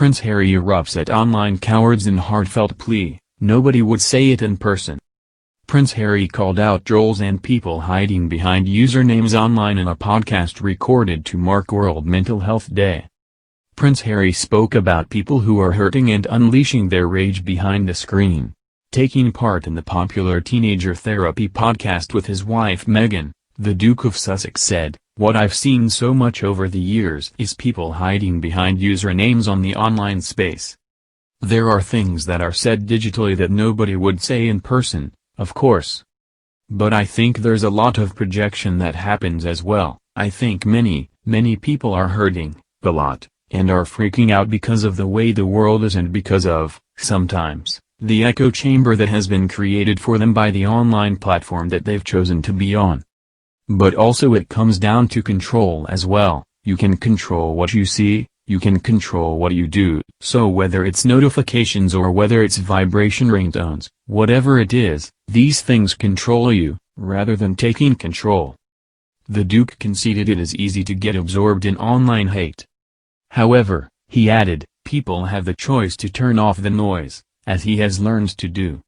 Prince Harry erupts at online cowards in heartfelt plea, nobody would say it in person. Prince Harry called out trolls and people hiding behind usernames online in a podcast recorded to mark World Mental Health Day. Prince Harry spoke about people who are hurting and unleashing their rage behind the screen. Taking part in the popular teenager therapy podcast with his wife Meghan, the Duke of Sussex said, "What I've seen so much over the years is people hiding behind usernames on the online space. There are things that are said digitally that nobody would say in person, of course. But I think there's a lot of projection that happens as well. I think many people are hurting, a lot, and are freaking out because of the way the world is and because of, sometimes, the echo chamber that has been created for them by the online platform that they've chosen to be on. But also it comes down to control as well. You can control what you see, you can control what you do, so whether it's notifications or whether it's vibration ringtones, whatever it is, these things control you, rather than taking control." The Duke conceded it is easy to get absorbed in online hate. However, he added, people have the choice to turn off the noise, as he has learned to do.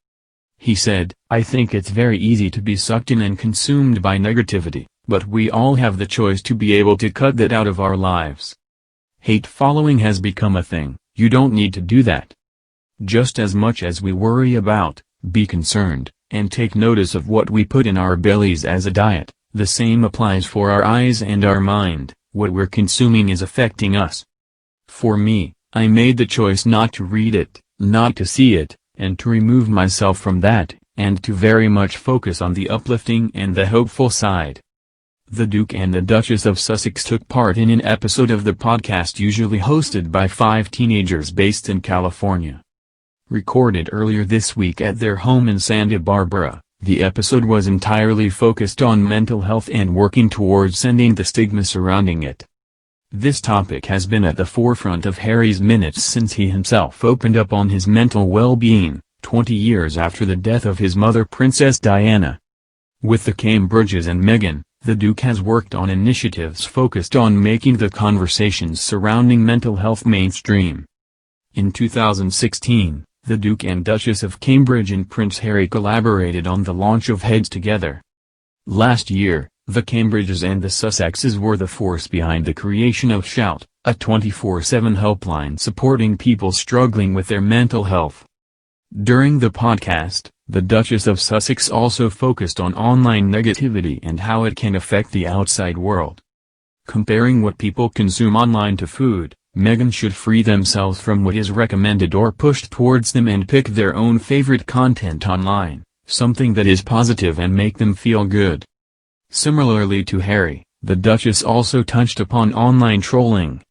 He said, "I think it's very easy to be sucked in and consumed by negativity, but we all have the choice to be able to cut that out of our lives. Hate following has become a thing, you don't need to do that. Just as much as we worry about, be concerned, and take notice of what we put in our bellies as a diet, the same applies for our eyes and our mind. What we're consuming is affecting us. For me, I made the choice not to read it, not to see it, and to remove myself from that, and to very much focus on the uplifting and the hopeful side." The Duke and the Duchess of Sussex took part in an episode of the podcast usually hosted by 5 teenagers based in California. Recorded earlier this week at their home in Santa Barbara, the episode was entirely focused on mental health and working towards ending the stigma surrounding it. This topic has been at the forefront of Harry's minutes since he himself opened up on his mental well-being, 20 years after the death of his mother Princess Diana. With the Cambridges and Meghan, the Duke has worked on initiatives focused on making the conversations surrounding mental health mainstream. In 2016, the Duke and Duchess of Cambridge and Prince Harry collaborated on the launch of Heads Together. Last year, the Cambridges and the Sussexes were the force behind the creation of Shout, a 24/7 helpline supporting people struggling with their mental health. During the podcast, the Duchess of Sussex also focused on online negativity and how it can affect the outside world. Comparing what people consume online to food, Meghan should free themselves from what is recommended or pushed towards them and pick their own favorite content online, something that is positive and make them feel good. Similarly to Harry, the Duchess also touched upon online trolling.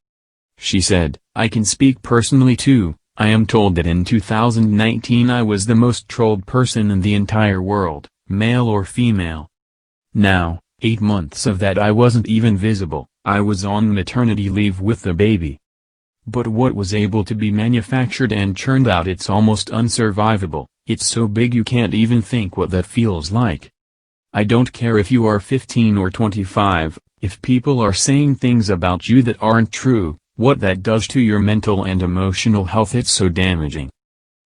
She said, "I can speak personally too. I am told that in 2019 I was the most trolled person in the entire world, male or female. Now, 8 months of that I wasn't even visible, I was on maternity leave with the baby. But what was able to be manufactured and churned out, it's almost unsurvivable, it's so big you can't even think what that feels like. I don't care if you are 15 or 25, if people are saying things about you that aren't true, what that does to your mental and emotional health, it's so damaging.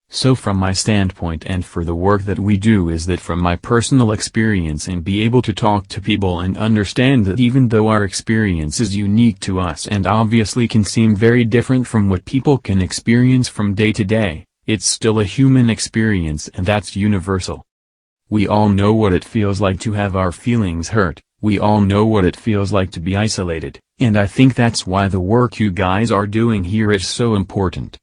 So from my standpoint and for the work that we do is that from my personal experience and be able to talk to people and understand that even though our experience is unique to us and obviously can seem very different from what people can experience from day to day, it's still a human experience and that's universal. We all know what it feels like to have our feelings hurt, we all know what it feels like to be isolated, and I think that's why the work you guys are doing here is so important."